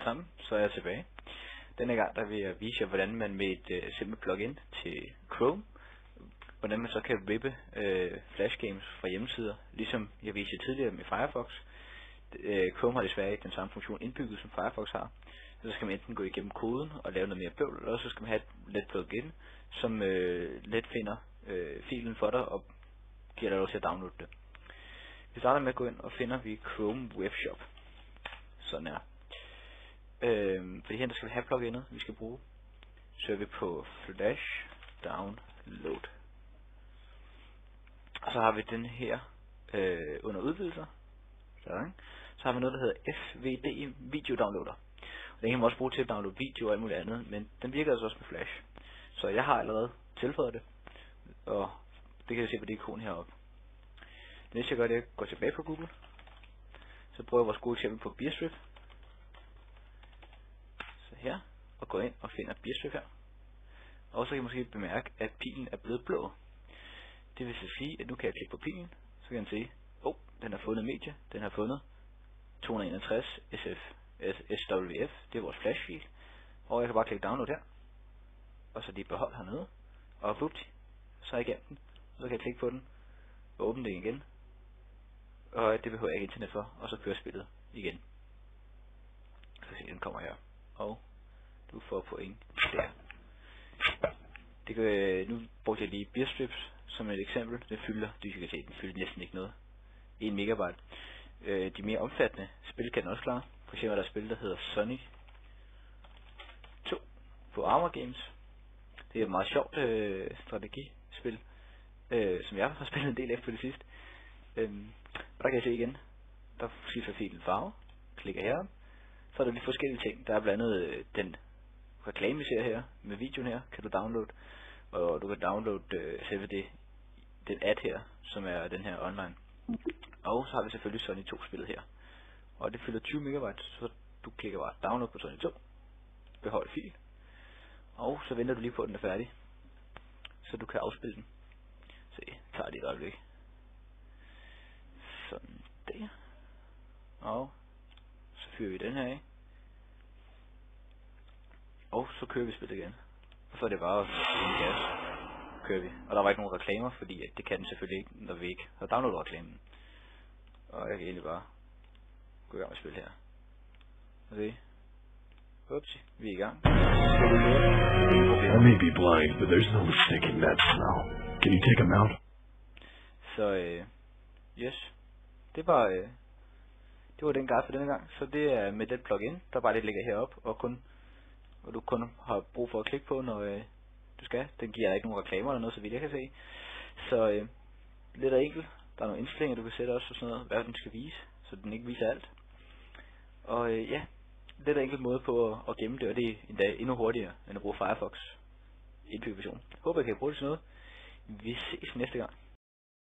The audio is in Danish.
alle sammen, så er jeg tilbage. Denne gang der vil jeg vise jer, hvordan man med et simpelt plugin til Chrome, hvordan man så kan rippe flash games fra hjemmesider, ligesom jeg viste jer tidligere med Firefox. Chrome har desværre ikke den samme funktion indbygget, som Firefox har. Så skal man enten gå igennem koden og lave noget mere bøvl, eller så skal man have et let plugin, som let finder filen for dig og giver dig lov til at downloade det. Vi starter med at gå ind og finder vi Chrome Webshop. Sådan her. Fordi her der skal vi have pluginet, vi skal bruge. Så er vi på Flash Download. Og så har vi den her under udvidelser. Sådan. Så har vi noget der hedder FVD Video Downloader. Den kan man også bruge til at downloade video og alt muligt andet, men den virker altså også med Flash. Så jeg har allerede tilføjet det, og det kan jeg se på det ikon heroppe. Det næste jeg gør, det er at gå tilbage på Google. Så bruger jeg vores gode eksempel på Beerstrip. Så her, og gå ind og finder Beerstrip her. Og så kan I måske bemærke, at pilen er blevet blå. Det vil sige, at nu kan jeg klikke på pilen, så kan jeg se, den har fundet medie, den har fundet 261 SWF, det er vores flashfil. Og jeg kan bare klikke download her, og så lige behold hernede, og vupti, så er jeg igennem den. Så kan jeg klikke på den, og åbne den igen, og det behøver jeg ikke internet for, og så kører spillet igen. Så se, den kommer her, og du får point der. Det kan, nu brugte jeg lige Beerstrips som et eksempel. Den fylder, den fylder næsten ikke noget. 1 megabyte. De mere omfattende spil kan den også klare. For eksempel er der et spil, der hedder Sonic 2 på Armor Games. Det er et meget sjovt strategispil, som jeg har spillet en del af på det sidste. Der kan jeg se igen, der skifter filen farve, klikker herop, så er der lige forskellige ting. Der er blandt andet den reklame vi ser her, med videoen her, kan du downloade, og du kan downloade selve den ad her, som er den her online. Og så har vi selvfølgelig Sonic 2 spillet her, og det fylder 20 megabyte, så du klikker bare download på Sonic 2, behold fil, og så venter du lige på at den er færdig, så du kan afspille den. Se, tager det et øjeblik. Sådan der. Og så fyrer vi den her af. Og så kører vi spillet igen. Og så er det bare en gas. Kører vi. Og der var ikke nogen reklamer, fordi at det kan den selvfølgelig ikke, når vi ikke har downloadet reklamen. Og jeg kan egentlig bare gå i gang med spil her. Og se. Upsi, vi er i gang. I may be blind, but there's no mistaking that smell. Can you take him out? Så yes. Det var den guide for denne gang. Så det er med det plugin, der bare lidt ligger heroppe, og du kun har brug for at klikke på, når du skal. Den giver ikke nogen reklamer eller noget, så vidt jeg kan se. Så lidt og enkelt. Der er nogle indstillinger, du kan sætte også, og sådan noget, hvad den skal vise, så den ikke viser alt. Og ja, lidt og enkelt måde på at gemme det, og det er endda endnu hurtigere, end at bruge Firefox indbygget version. Håber, jeg kan bruge det til noget. Vi ses næste gang.